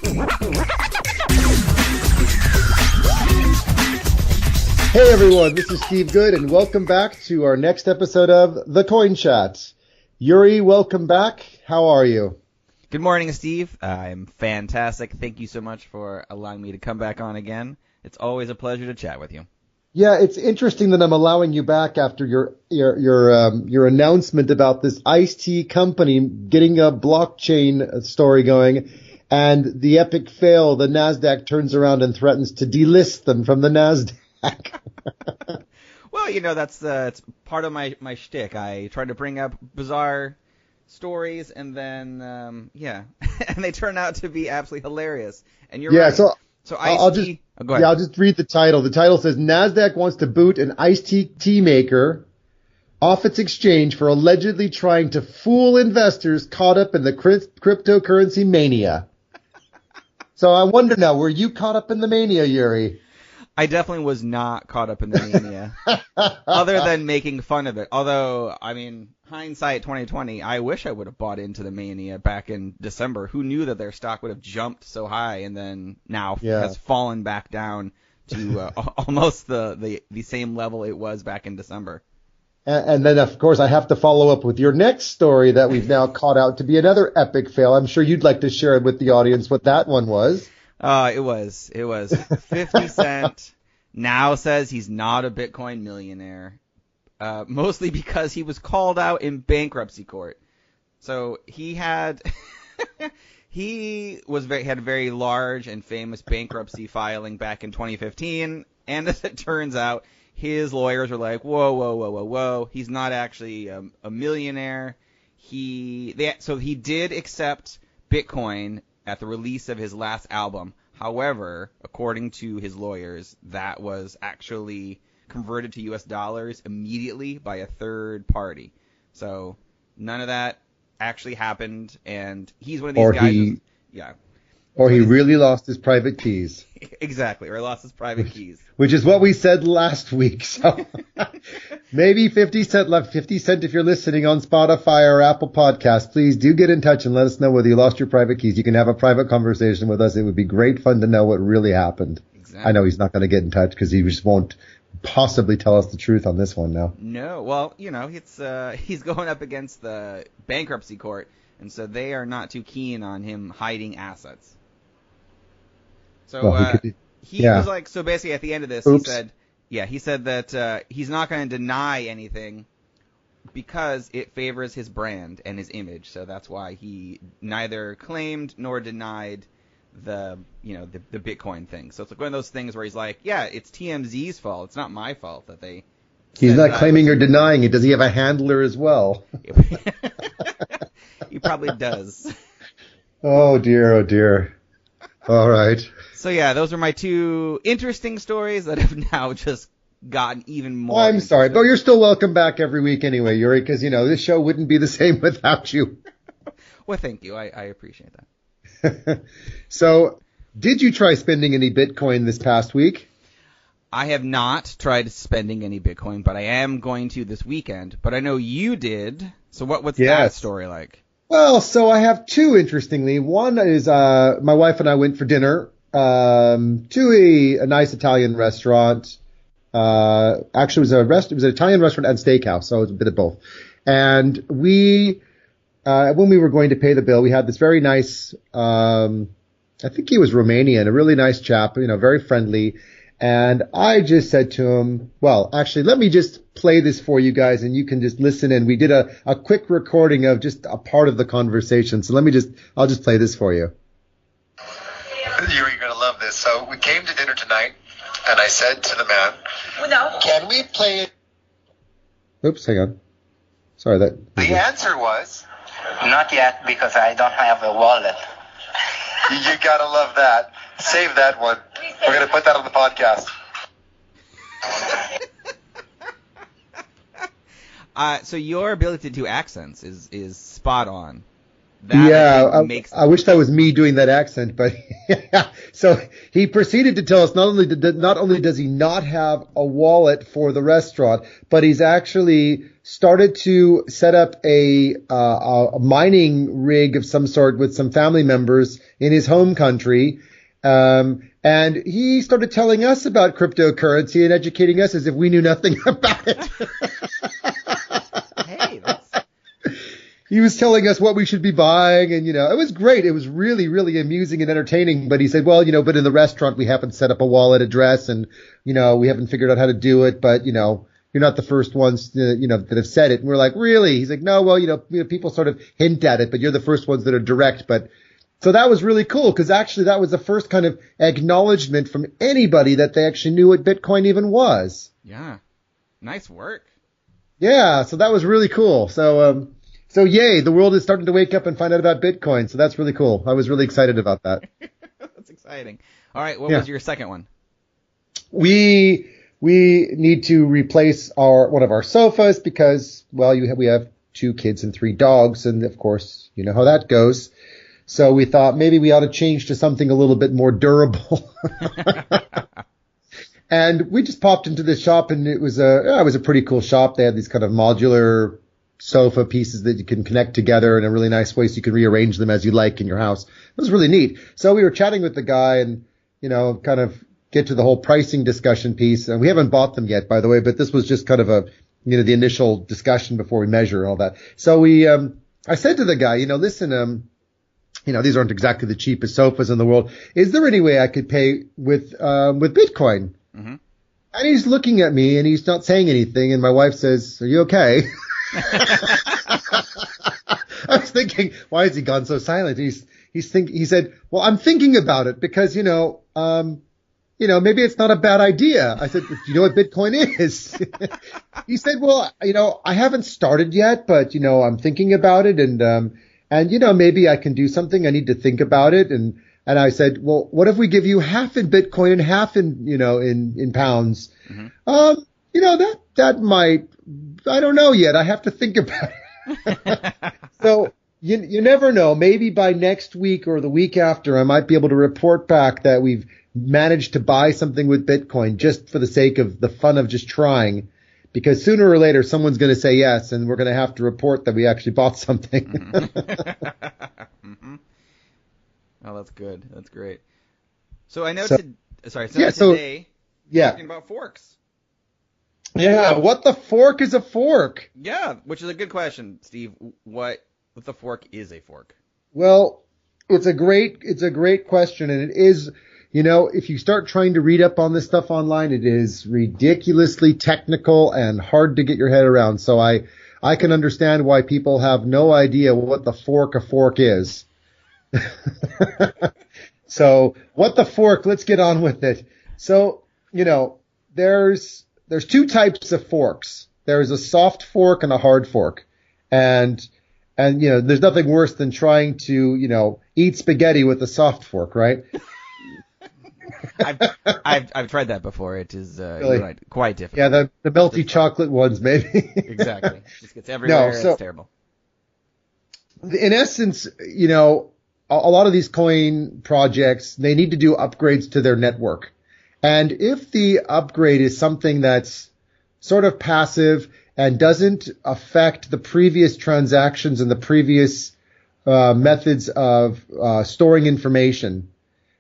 Hey everyone, this is Steve Good, and welcome back to our next episode of The Coin Chat. Yuri, welcome back. How are you? Good morning, Steve. I'm fantastic. Thank you so much for allowing me to come back on again. It's always a pleasure to chat with you. Yeah, it's interesting that I'm allowing you back after your announcement about this iced tea company getting a blockchain story going, and the epic fail. The Nasdaq turns around and threatens to delist them from the Nasdaq. Well, that's it's part of my shtick. I try to bring up bizarre stories, and then and they turn out to be absolutely hilarious. And you're right. So I'll just read the title. The title says Nasdaq wants to boot an iced tea maker off its exchange for allegedly trying to fool investors caught up in the cryptocurrency mania. So I wonder now, were you caught up in the mania, Yuri? I definitely was not caught up in the mania, other than making fun of it. Although, I mean, hindsight 2020, I wish I would have bought into the mania back in December. Who knew that their stock would have jumped so high and then now has fallen back down to almost the same level it was back in December. And then, of course, I have to follow up with your next story that we've now caught out to be another epic fail. I'm sure you'd like to share with the audience what that one was. It was 50 Cent now says he's not a Bitcoin millionaire, mostly because he was called out in bankruptcy court. So he had had a very large and famous bankruptcy filing back in 2015, and as it turns out, his lawyers were like, whoa, he's not actually a millionaire. So he did accept Bitcoin at the release of his last album. However, according to his lawyers, that was actually converted to US dollars immediately by a third party. So none of that actually happened, and he's one of these guys. Or he really lost his private keys. Exactly, or lost his private keys. Which is what we said last week. So maybe 50 Cent left. 50 Cent, if you're listening on Spotify or Apple Podcasts, please do get in touch and let us know whether you lost your private keys. You can have a private conversation with us. It would be great fun to know what really happened. Exactly. I know he's not going to get in touch because he just won't possibly tell us the truth on this one now. No, well, he's going up against the bankruptcy court, and so they are not too keen on him hiding assets. So he was like, so basically at the end of this, he said that he's not going to deny anything because it favors his brand and his image. So that's why he neither claimed nor denied the Bitcoin thing. So it's like one of those things where he's like, yeah, it's TMZ's fault. It's not my fault that they. He's not claiming or denying it. Does he have a handler as well? He probably does. Oh dear. All right. So yeah, those are my two interesting stories that have now just gotten even more. I'm sorry, but you're still welcome back every week anyway, Yuri, because this show wouldn't be the same without you. Well, thank you. I appreciate that. So, did you try spending any Bitcoin this past week? I have not tried spending any Bitcoin, but I am going to this weekend. But I know you did. So what's that story like? Well, so I have two, interestingly. One is my wife and I went for dinner to a nice Italian restaurant. Actually, it was an Italian restaurant and steakhouse, so it was a bit of both. And when we were going to pay the bill, we had this very nice, I think he was Romanian, a really nice chap, very friendly. And I just said to him, well, actually, let me just play this for you guys and you can just listen in. We did a quick recording of just a part of the conversation. So I'll just play this for you. You're going to love this. So we came to dinner tonight and I said to the man, can we play it? Oops, hang on. Sorry, the answer was, not yet because I don't have a wallet. You got to love that. Save that one. We're going to put that on the podcast. So your ability to do accents is spot on. Yeah, makes. I wish that was me doing that accent, but yeah. So he proceeded to tell us not only does he not have a wallet for the restaurant, but he's actually started to set up a mining rig of some sort with some family members in his home country. And he started telling us about cryptocurrency and educating us as if we knew nothing about it. Hey, he was telling us what we should be buying, and, it was great. It was really, really amusing and entertaining. But he said, well, but in the restaurant, we haven't set up a wallet address, and, we haven't figured out how to do it. But, you're not the first ones, that have said it. And we're like, really? He's like, no, well, people sort of hint at it, but you're the first ones that are direct. But so that was really cool, because actually that was the first kind of acknowledgement from anybody that they actually knew what Bitcoin even was. Yeah. Nice work. Yeah. So that was really cool. So yay, the world is starting to wake up and find out about Bitcoin. So that's really cool. I was really excited about that. That's exciting. All right. What was your second one? We need to replace one of our sofas because, well, we have 2 kids and 3 dogs. And of course, you know how that goes. So we thought maybe we ought to change to something a little bit more durable. And we just popped into this shop, and it was a pretty cool shop. They had these kind of modular sofa pieces that you can connect together in a really nice way so you can rearrange them as you like in your house. It was really neat. So we were chatting with the guy and, kind of get to the whole pricing discussion piece. And we haven't bought them yet, by the way, but this was just kind of the initial discussion before we measure and all that. So I said to the guy, listen, these aren't exactly the cheapest sofas in the world. Is there any way I could pay with Bitcoin? Mm-hmm. And he's looking at me and he's not saying anything. And my wife says, are you okay? I was thinking, why has he gone so silent? He said, well, I'm thinking about it because, maybe it's not a bad idea. I said, do you know what Bitcoin is? He said, well, I haven't started yet, but, I'm thinking about it and maybe I can do something. I need to think about it. And I said, well, what if we give you half in Bitcoin and half in, in pounds? Mm-hmm. That might, I don't know yet. I have to think about it. So you never know. Maybe by next week or the week after, I might be able to report back that we've managed to buy something with Bitcoin just for the sake of the fun of just trying. Because sooner or later, someone's going to say yes, and we're going to have to report that we actually bought something. Mm-hmm. Oh, that's good. That's great. So I know today, talking about forks. Yeah, what the fork is a fork? Yeah, which is a good question, Steve. What the fork is a fork? Well, it's a great question, and it is, if you start trying to read up on this stuff online, it is ridiculously technical and hard to get your head around. So I can understand why people have no idea what the fork a fork is. So, what the fork? Let's get on with it. So, there's 2 types of forks. There's a soft fork and a hard fork. And there's nothing worse than trying to, eat spaghetti with a soft fork, right? I've tried that before. It is really? Right, quite difficult. Yeah, the melty chocolate ones, maybe. Exactly. It just gets everywhere. No, it's terrible. In essence, a lot of these coin projects, they need to do upgrades to their network. And if the upgrade is something that's sort of passive and doesn't affect the previous transactions and the previous methods of storing information,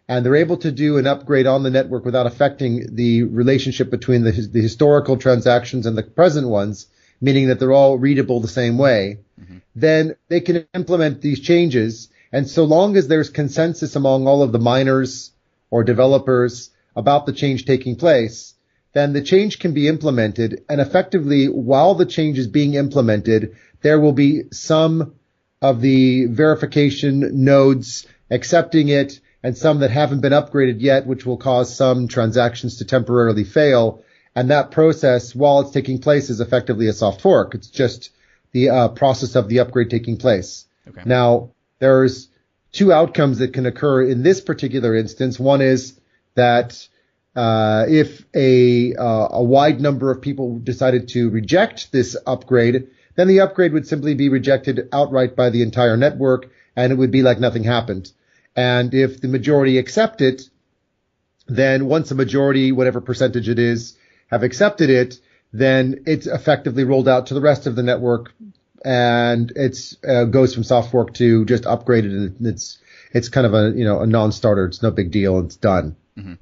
and they're able to do an upgrade on the network without affecting the relationship between the historical transactions and the present ones, meaning that they're all readable the same way, mm-hmm. then they can implement these changes. And so long as there's consensus among all of the miners or developers about the change taking place, then the change can be implemented. And effectively, while the change is being implemented, there will be some of the verification nodes accepting it and some that haven't been upgraded yet, which will cause some transactions to temporarily fail. And that process, while it's taking place, is effectively a soft fork. It's just the process of the upgrade taking place. Okay. Now, there's 2 outcomes that can occur in this particular instance. One is that if a wide number of people decided to reject this upgrade, then the upgrade would simply be rejected outright by the entire network, and it would be like nothing happened. And if the majority accept it, then once a majority, whatever percentage it is, have accepted it, then it's effectively rolled out to the rest of the network, and it's goes from soft fork to just upgraded, and it's kind of a non-starter. It's no big deal. It's done. Mm-hmm.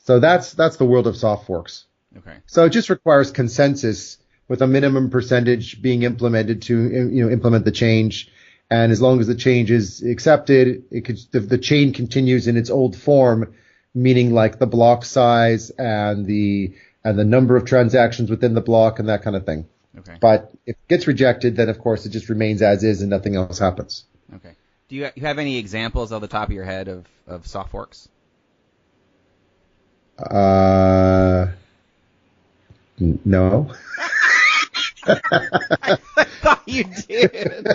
So that's the world of soft forks. Okay. So it just requires consensus with a minimum percentage being implemented to implement the change. And as long as the change is accepted, the chain continues in its old form, meaning like the block size and the number of transactions within the block and that kind of thing. Okay. But if it gets rejected, then of course it just remains as is and nothing else happens. Okay. Do you have any examples off the top of your head of soft forks? No. I thought you did.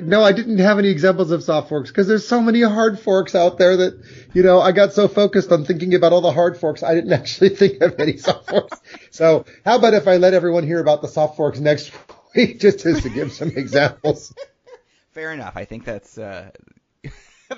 No, I didn't have any examples of soft forks because there's so many hard forks out there that, I got so focused on thinking about all the hard forks, I didn't actually think of any soft forks. So how about if I let everyone hear about the soft forks next week just to give some examples? Fair enough. I think that's...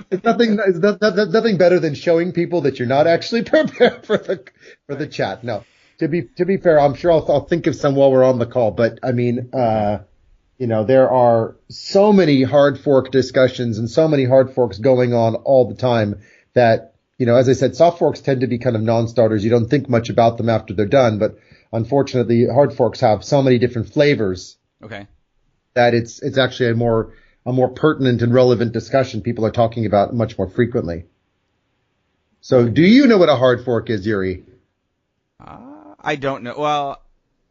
It's nothing better than showing people that you're not actually prepared for the chat. No, to be fair, I'm sure I'll think of some while we're on the call. But I mean, there are so many hard fork discussions and so many hard forks going on all the time that, as I said, soft forks tend to be kind of non-starters. You don't think much about them after they're done. But unfortunately, hard forks have so many different flavors. Okay. That it's actually a more pertinent and relevant discussion people are talking about much more frequently. So do you know what a hard fork is, Yuri? I don't know. Well,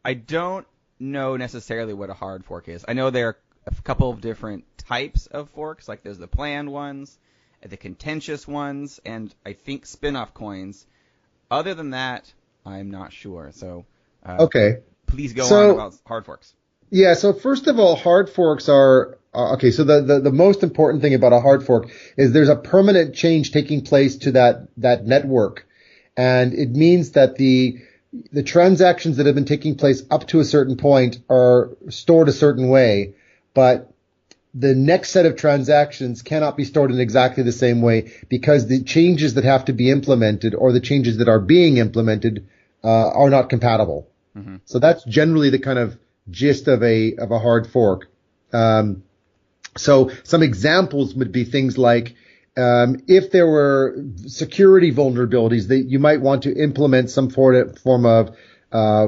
I don't know necessarily what a hard fork is. I know there are a couple of different types of forks, like there's the planned ones, the contentious ones, and I think spin-off coins. Other than that, I'm not sure. So okay. Please go on about hard forks. Yeah, so first of all, hard forks are okay. So the most important thing about a hard fork is there's a permanent change taking place to that network, and it means that the transactions that have been taking place up to a certain point are stored a certain way, but the next set of transactions cannot be stored in exactly the same way because the changes that have to be implemented or the changes that are being implemented are not compatible. Mm-hmm. So that's generally the kind of gist of a hard fork. So some examples would be things like, if there were security vulnerabilities that you might want to implement some form of,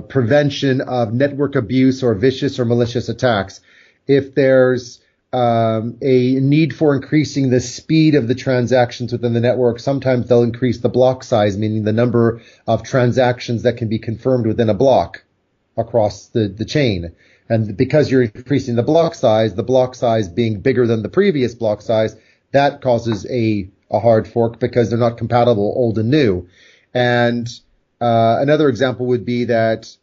prevention of network abuse or vicious or malicious attacks. If there's, a need for increasing the speed of the transactions within the network, sometimes they'll increase the block size, meaning the number of transactions that can be confirmed within a block across the chain. And because you're increasing the block size being bigger than the previous block size, that causes a hard fork because they're not compatible, old and new. And another example would be that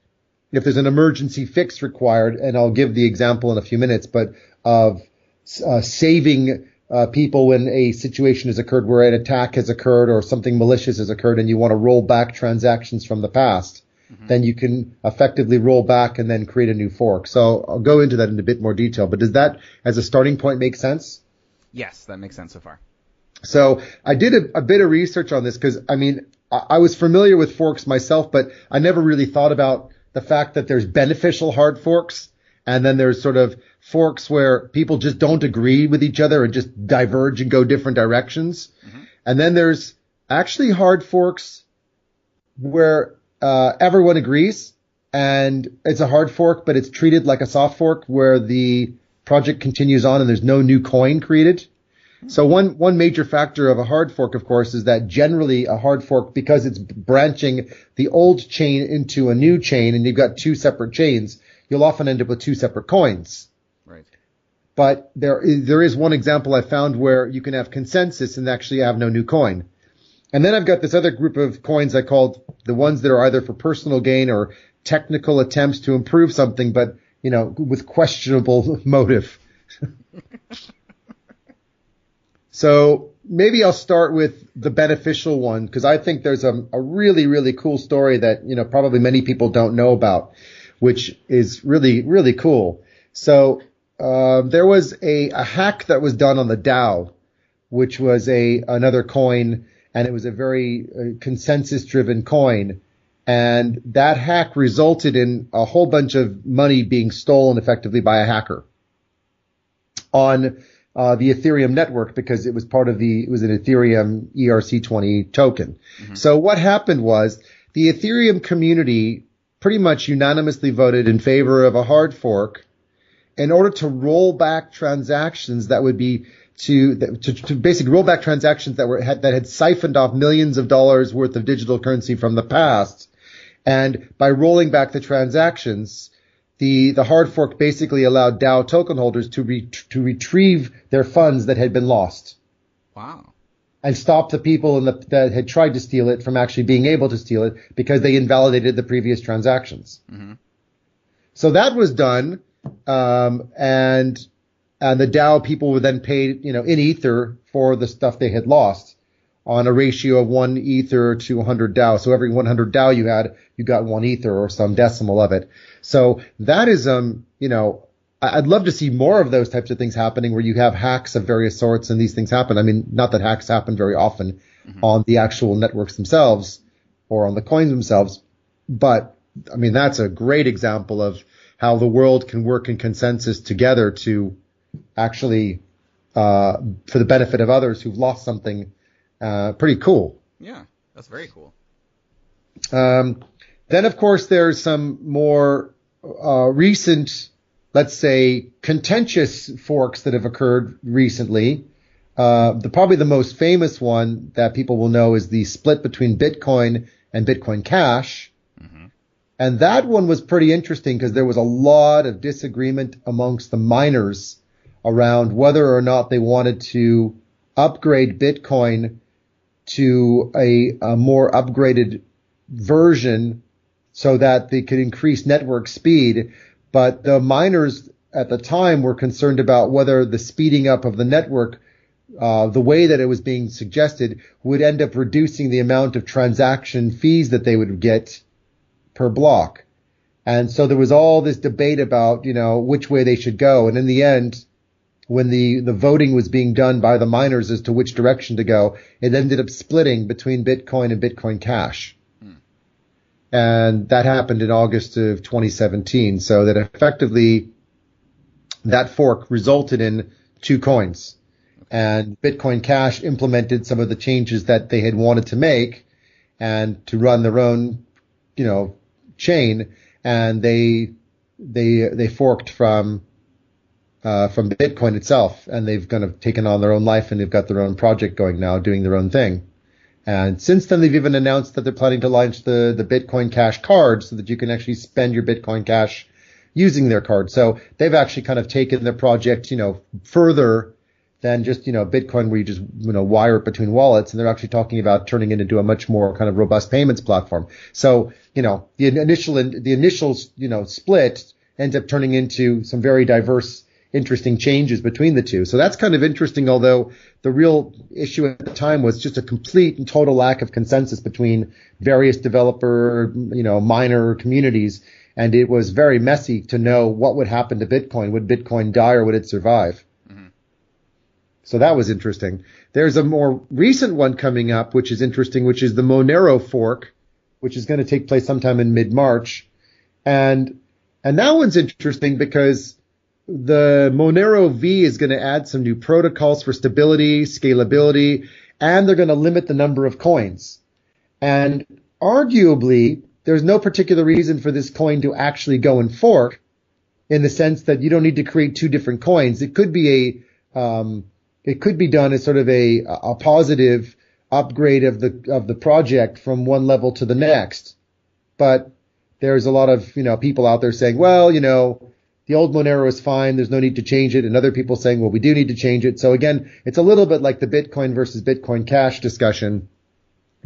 if there's an emergency fix required, and I'll give the example in a few minutes, but of saving people when a situation has occurred where an attack has occurred or something malicious has occurred and you want to roll back transactions from the past, then you can effectively roll back and then create a new fork. So I'll go into that in a bit more detail. But does that, as a starting point, make sense? Yes, that makes sense so far. So I did a bit of research on this because, I mean, I was familiar with forks myself, but I never really thought about the fact that there's beneficial hard forks and then there's sort of forks where people just don't agree with each other and just diverge and go different directions. Mm-hmm. And then there's actually hard forks where everyone agrees and it's a hard fork, but it's treated like a soft fork where the project continues on and there's no new coin created. So one major factor of a hard fork, of course, is that generally a hard fork, because it's branching the old chain into a new chain and you've got two separate chains, you'll often end up with two separate coins. Right. But there is one example I found where you can have consensus and actually have no new coin. And then I've got this other group of coins I called the ones that are either for personal gain or technical attempts to improve something, but, with questionable motive. So maybe I'll start with the beneficial one, because I think there's a really, really cool story that, probably many people don't know about, which is really, really cool. So there was a hack that was done on the DAO, which was another coin, and it was a very consensus-driven coin. And that hack resulted in a whole bunch of money being stolen effectively by a hacker on the Ethereum network, because it was it was an Ethereum ERC20 token. Mm-hmm. So what happened was the Ethereum community pretty much unanimously voted in favor of a hard fork in order to roll back transactions that would be to basically roll back transactions that had siphoned off millions of dollars worth of digital currency from the past. And by rolling back the transactions, the hard fork basically allowed DAO token holders to retrieve their funds that had been lost. Wow. And stop the people that had tried to steal it from actually being able to steal it, because they invalidated the previous transactions. Mm-hmm. So that was done, and the DAO people were then paid, in Ether for the stuff they had lost, on a ratio of 1 Ether to 100 DAO. So every 100 DAO you had, you got 1 Ether or some decimal of it. So that is, I'd love to see more of those types of things happening, where you have hacks of various sorts and these things happen. I mean, not that hacks happen very often on the actual networks themselves or on the coins themselves, but I mean, that's a great example of how the world can work in consensus together to actually, for the benefit of others who've lost something. Pretty cool. Yeah, that's very cool. Then, of course, there's some more recent, let's say, contentious forks that have occurred recently. Probably the most famous one that people will know is the split between Bitcoin and Bitcoin Cash. Mm-hmm. And that one was pretty interesting because there was a lot of disagreement amongst the miners around whether or not they wanted to upgrade Bitcoin to a more upgraded version so that they could increase network speed. But the miners at the time were concerned about whether the speeding up of the network, the way that it was being suggested, would end up reducing the amount of transaction fees that they would get per block. And so there was all this debate about, which way they should go. And in the end, when the voting was being done by the miners as to which direction to go, it ended up splitting between Bitcoin and Bitcoin Cash. And that happened in August of 2017. So that effectively that fork resulted in 2 coins. And Bitcoin Cash implemented some of the changes that they had wanted to make and to run their own, chain. And they forked from Bitcoin itself, and they've kind of taken on their own life, and they've got their own project going now, doing their own thing. And since then, they've even announced that they're planning to launch the Bitcoin Cash card so that you can actually spend your Bitcoin Cash using their card. So they've actually kind of taken their project, further than just, Bitcoin where you just, wire it between wallets. And they're actually talking about turning it into a much more kind of robust payments platform. So, the initial, split ends up turning into some very diverse, interesting changes between the two. So that's kind of interesting, although the real issue at the time was just a complete and total lack of consensus between various developer, miner communities. And it was very messy to know what would happen to Bitcoin. Would Bitcoin die or would it survive? Mm-hmm. So that was interesting. There's a more recent one coming up, which is interesting, which is the Monero fork, which is going to take place sometime in mid-March. And that one's interesting because the Monero V is going to add some new protocols for stability, scalability, and they're going to limit the number of coins. And arguably, there's no particular reason for this coin to actually go and fork, in the sense that you don't need to create 2 different coins. It could be it could be done as sort of a positive upgrade of the project from one level to the next. But there's a lot of, people out there saying, well, the old Monero is fine. There's no need to change it. And other people saying, well, we do need to change it. So again, it's a little bit like the Bitcoin versus Bitcoin Cash discussion.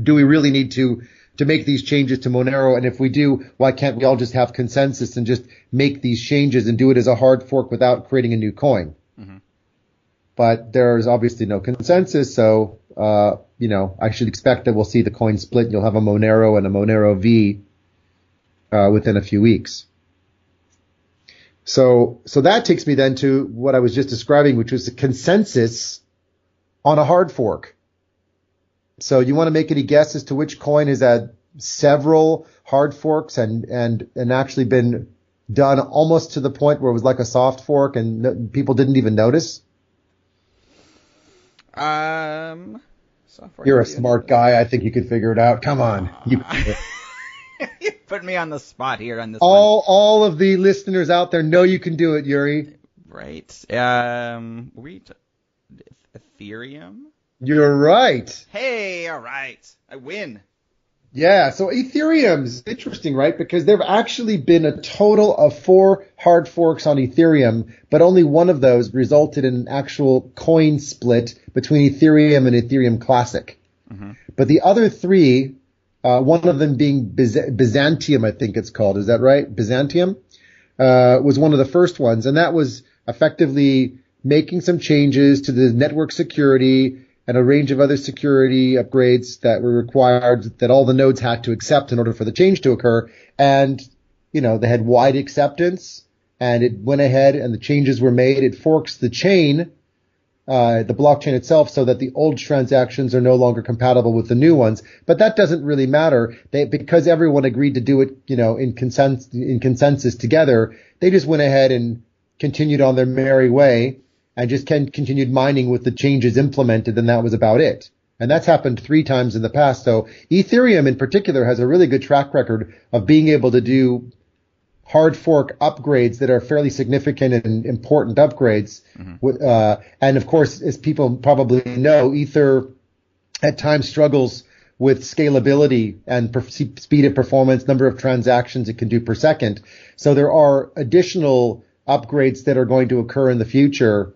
Do we really need to make these changes to Monero? And if we do, why can't we all just have consensus and just make these changes and do it as a hard fork without creating a new coin? Mm-hmm. But there's obviously no consensus. So, I should expect that we'll see the coin split. You'll have a Monero and a Monero V, within a few weeks. So that takes me then to what I was just describing, which was a consensus on a hard fork. So you want to make any guess as to which coin has had several hard forks and actually been done almost to the point where it was like a soft fork and people didn't even notice? You're a smart guy. I think you could figure it out. Come on. You put me on the spot here on this all of the listeners out there know you can do it, Yuri. Right. Ethereum? You're right. Hey, all right. I win. Yeah, so Ethereum's interesting, right? Because there have actually been a total of 4 hard forks on Ethereum, but only one of those resulted in an actual coin split between Ethereum and Ethereum Classic. Mm-hmm. But the other 3, one of them being Byzantium, I think it's called. Is that right? Byzantium was one of the first ones, and that was effectively making some changes to the network security and a range of other security upgrades that were required that all the nodes had to accept in order for the change to occur. And, they had wide acceptance, and it went ahead and the changes were made. It forks the chain, the blockchain itself, so that the old transactions are no longer compatible with the new ones. But that doesn't really matter. Because everyone agreed to do it, in consensus together, they just went ahead and continued on their merry way and just continued mining with the changes implemented, and that was about it. And that's happened 3 times in the past. So Ethereum in particular has a really good track record of being able to do hard fork upgrades that are fairly significant and important upgrades. Mm-hmm. And of course, as people probably know, Ether at times struggles with scalability and speed of performance, number of transactions it can do per second. So there are additional upgrades that are going to occur in the future.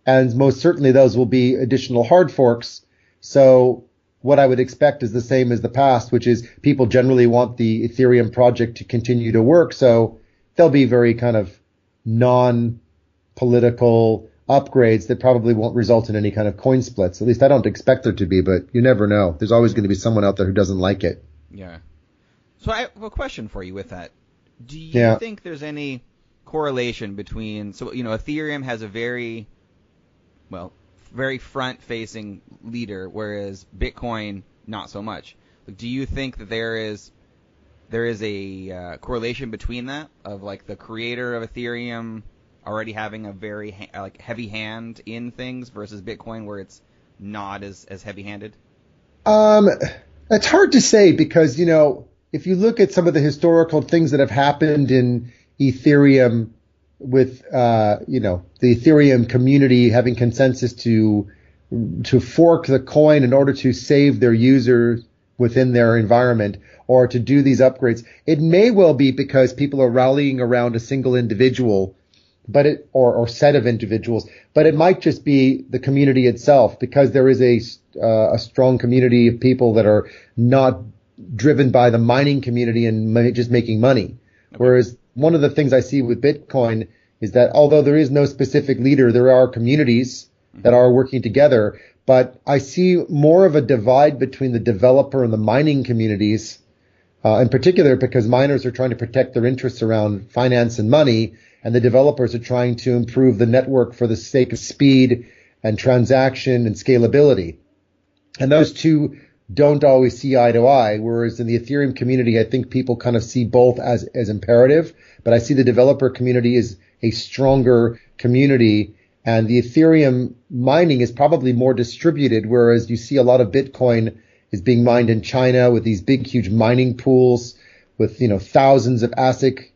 And most certainly those will be additional hard forks. So what I would expect is the same as the past, which is people generally want the Ethereum project to continue to work. So there'll be very kind of non-political upgrades that probably won't result in any kind of coin splits. At least I don't expect there to be, but you never know. There's always going to be someone out there who doesn't like it. Yeah. So I have a question for you with that. Do you think there's any correlation between, Ethereum has a very front-facing leader, whereas Bitcoin not so much. Do you think that there is a correlation between that, of like the creator of Ethereum already having a very heavy hand in things versus Bitcoin, where it's not as heavy-handed? It's hard to say because if you look at some of the historical things that have happened in Ethereum, with the Ethereum community having consensus to fork the coin in order to save their users within their environment or to do these upgrades, it may well be because people are rallying around a single individual, or set of individuals, but it might just be the community itself, because there is a strong community of people that are not driven by the mining community and just making money. Okay. Whereas one of the things I see with Bitcoin is that although there is no specific leader, there are communities that are working together. But I see more of a divide between the developer and the mining communities, in particular because miners are trying to protect their interests around finance and money, and the developers are trying to improve the network for the sake of speed and transaction and scalability. And those two don't always see eye to eye, whereas in the Ethereum community, I think people kind of see both as imperative, but I see the developer community as a stronger community, and the Ethereum mining is probably more distributed, whereas you see a lot of Bitcoin is being mined in China with these big, huge mining pools with, thousands of ASIC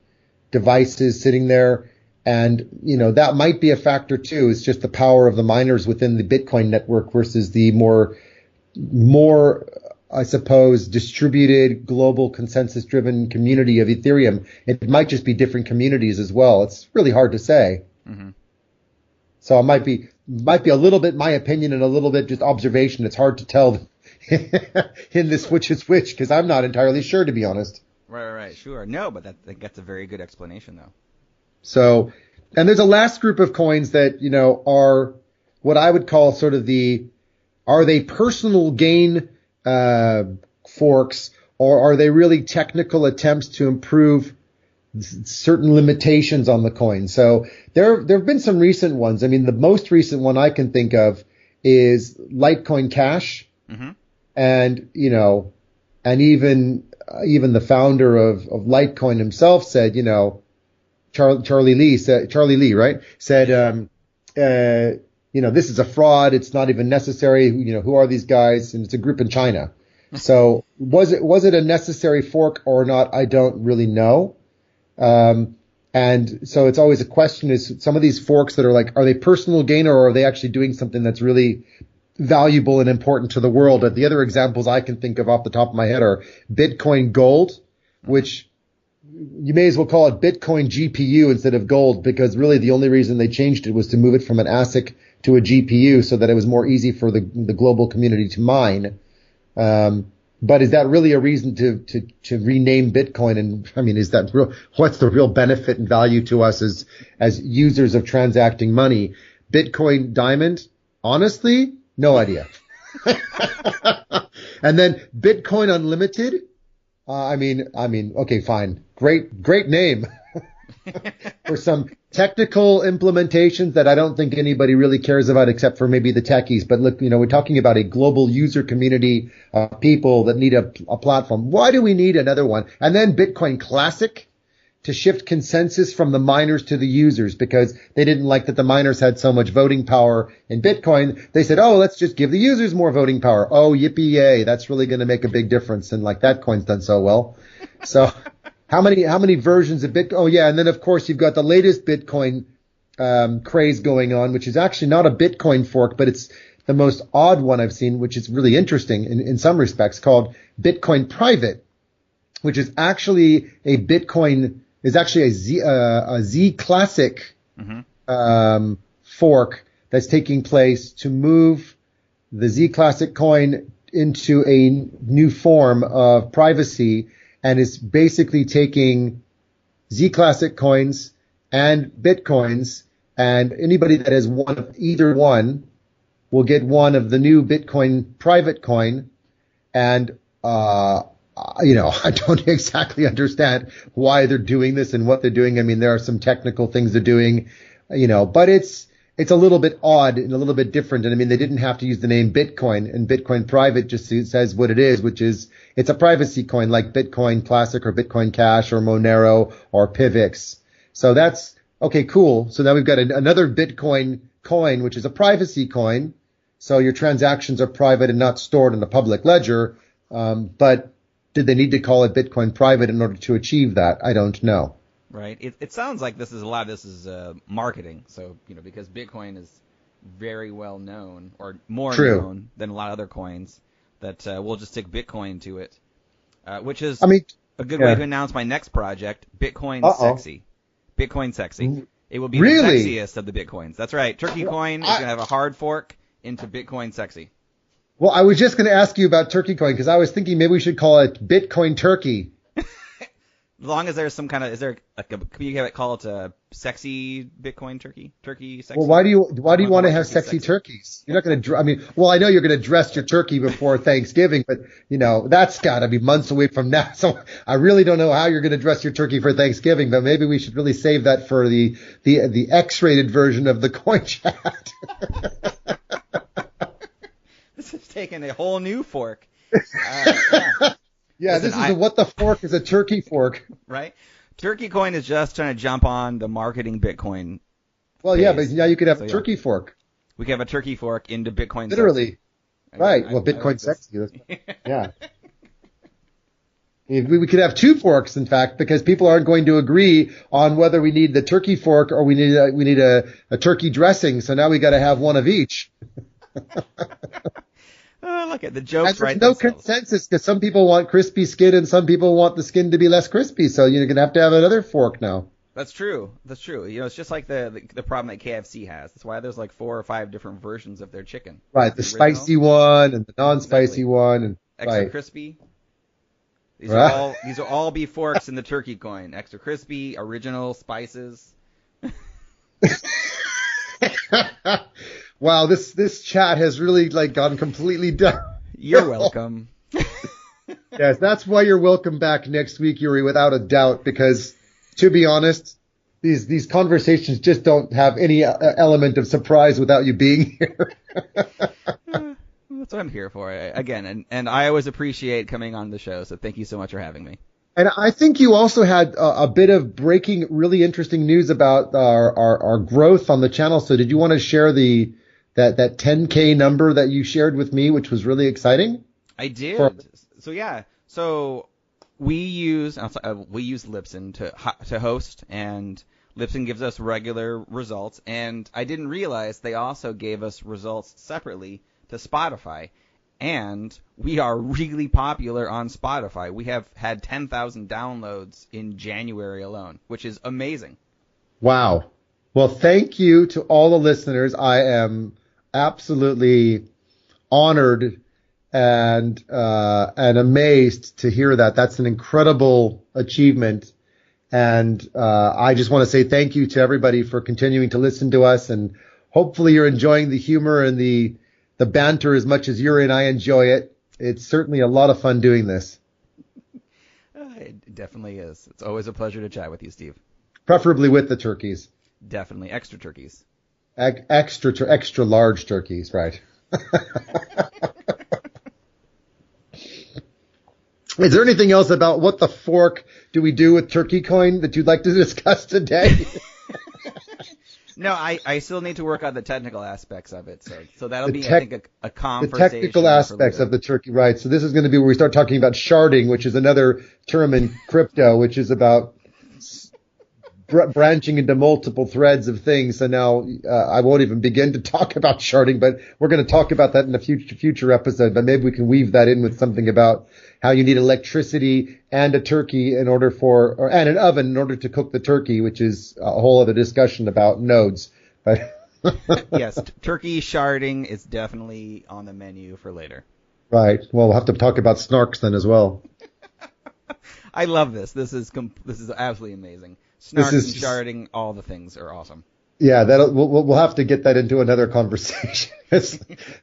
devices sitting there. And, that might be a factor too. It's just the power of the miners within the Bitcoin network versus the more, I suppose, distributed, global, consensus-driven community of Ethereum. It might just be different communities as well. It's really hard to say. Mm-hmm. So it might be a little bit my opinion and a little bit just observation. It's hard to tell in this which is which, because I'm not entirely sure, to be honest. Right, sure. No, but that's a very good explanation, though. So, and there's a last group of coins that, are what I would call sort of are they personal gain forks, or are they really technical attempts to improve certain limitations on the coin. So there have been some recent ones. I mean, the most recent one I can think of is Litecoin Cash. Mm-hmm. And, and even the founder of Litecoin himself said, Charlie Lee, right? Said, this is a fraud. It's not even necessary. Who are these guys? And it's a group in China. So was it a necessary fork or not? I don't really know. And so it's always a question, is some of these forks that are like, are they personal gain or are they actually doing something that's really valuable and important to the world? The other examples I can think of off the top of my head are Bitcoin Gold, which you may as well call it Bitcoin GPU instead of gold, because really the only reason they changed it was to move it from an ASIC to a GPU so that it was more easy for the global community to mine. But is that really a reason to rename Bitcoin? And I mean, is that real? What's the real benefit and value to us as users of transacting money? Bitcoin Diamond, honestly, no idea. And then Bitcoin Unlimited. Okay, fine. Great name. For some technical implementations that I don't think anybody really cares about except for maybe the techies. But look, we're talking about a global user community of people that need a platform. Why do we need another one? And then Bitcoin Classic, to shift consensus from the miners to the users, because they didn't like that the miners had so much voting power in Bitcoin. They said, let's just give the users more voting power. Oh, yippee yay. That's really going to make a big difference. And like that coin's done so well. So how many versions of Bitcoin? Oh yeah. And then of course you've got the latest Bitcoin, craze going on, which is actually not a Bitcoin fork, but it's the most odd one I've seen, which is really interesting in some respects, called Bitcoin Private, which is actually a Z Classic fork that's taking place to move the Z Classic coin into a new form of privacy, and is basically taking Z Classic coins and Bitcoins, and anybody that has one of either one will get one of the new Bitcoin private coin. And I don't exactly understand why they're doing this and what they're doing. I mean, there are some technical things they're doing, but it's a little bit odd and a little bit different. And I mean, they didn't have to use the name Bitcoin, and Bitcoin Private just says what it is, which is it's a privacy coin like Bitcoin Classic or Bitcoin Cash or Monero or Pivx. So that's okay, cool. So now we've got another Bitcoin coin, which is a privacy coin. So your transactions are private and not stored in the public ledger. But did they need to call it Bitcoin Private in order to achieve that? I don't know. Right. It sounds like a lot of this is marketing. So, because Bitcoin is very well known, or more known than a lot of other coins, that we'll just stick Bitcoin to it, which is a good way to announce my next project, Bitcoin Sexy. Bitcoin Sexy. It will be the sexiest of the Bitcoins. That's right. Turkey Coin is going to have a hard fork into Bitcoin Sexy. Well, I was just going to ask you about Turkey Coin, because I was thinking maybe we should call it Bitcoin Turkey. As long as there's some kind of, can you call it a sexy Bitcoin turkey sexy? Well, why do you want to have sexy turkeys? You're not going to, I know you're going to dress your turkey before Thanksgiving, but that's got to be months away from now. So I really don't know how you're going to dress your turkey for Thanksgiving, but maybe we should really save that for the X-rated version of the coin chat. This is taking a whole new fork. Yeah, this is what the fork is, a turkey fork. Right? Turkey Coin is just trying to jump on the marketing Bitcoin. Well, yeah, but now you could have a turkey fork. We could have a turkey fork into Bitcoin. Literally. Sexy. Right. Well, Bitcoin Sexy. Yeah. We could have two forks, in fact, because people aren't going to agree on whether we need the turkey fork or we need a turkey dressing. So now we got to have one of each. Look at the jokes, right? There's no consensus, because some people want crispy skin and some people want the skin to be less crispy. So you're going to have another fork now. That's true. It's just like the problem that KFC has. That's why there's like 4 or 5 different versions of their chicken. Right, the spicy one and the non-spicy one, and extra crispy. These are all be forks in the turkey coin. Extra crispy, original spices. Wow, this chat has really gone completely down. You're welcome. Yes, that's why you're welcome back next week, Yuri, without a doubt, because To be honest, these conversations just don't have any element of surprise without you being here. That's what I'm here for. Again, and I always appreciate coming on the show, so thank you so much for having me. And I think you also had a bit of breaking, really interesting news about our growth on the channel. So did you want to share that 10K number that you shared with me, which was really exciting? I did. So we use Libsyn to host, and Libsyn gives us regular results. And I didn't realize they also gave us results separately to Spotify. And we are really popular on Spotify. We have had 10,000 downloads in January alone, which is amazing. Wow. Well, thank you to all the listeners. I am absolutely honored and amazed to hear that. That's an incredible achievement. And I just want to say thank you to everybody for continuing to listen to us. And hopefully you're enjoying the humor and the banter as much as Yuri and I enjoy it. It's certainly a lot of fun doing this. It definitely is. It's always a pleasure to chat with you, Steve. Preferably with the turkeys. Definitely. Extra turkeys. Extra large turkeys, right. Is there anything else about what the fork do we do with turkey coin that you'd like to discuss today? No, I still need to work on the technical aspects of it. So that'll be, I think, a conversation. The technical aspects of the turkey, right. So this is going to be where we start talking about sharding, which is another term in crypto, which is about branching into multiple threads of things. So now I won't even begin to talk about sharding, but we're going to talk about that in a future episode. But maybe we can weave that in with something about how you need electricity and a turkey and an oven in order to cook the turkey, which is a whole other discussion about nodes. But yes, turkey sharding is definitely on the menu for later. Right. Well, we'll have to talk about snarks then as well. I love this. This is absolutely amazing. Snarks and sharding, all the things are awesome. Yeah, we'll have to get that into another conversation.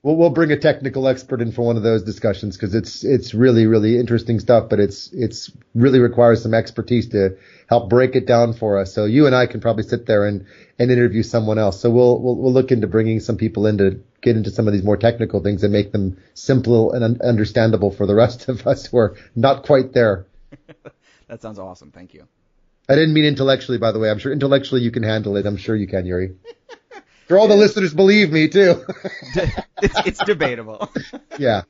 We'll bring a technical expert in for one of those discussions because it's really, really interesting stuff, but it's really requires some expertise to help break it down for us. So you and I can probably sit there and interview someone else. So we'll look into bringing some people in to get into some of these more technical things and make them simple and understandable for the rest of us who are not quite there. That sounds awesome. Thank you. I didn't mean intellectually, by the way. I'm sure intellectually you can handle it. I'm sure you can, Yuri. For all the listeners, believe me, too. It's debatable. Yeah.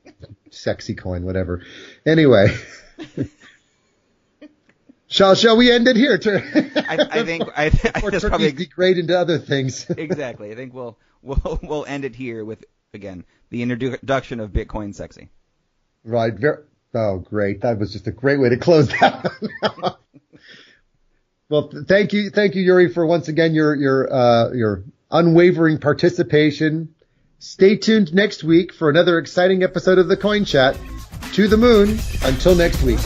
Sexy coin, whatever. Anyway. Shall we end it here? I think that's probably degrade into other things. Exactly. I think we'll end it here with, again, the introduction of Bitcoin sexy. Right. Oh, great. That was just a great way to close that one. Well, thank you, Yuri, for once again your unwavering participation. Stay tuned next week for another exciting episode of the Coin Chat. To the moon. Until next week.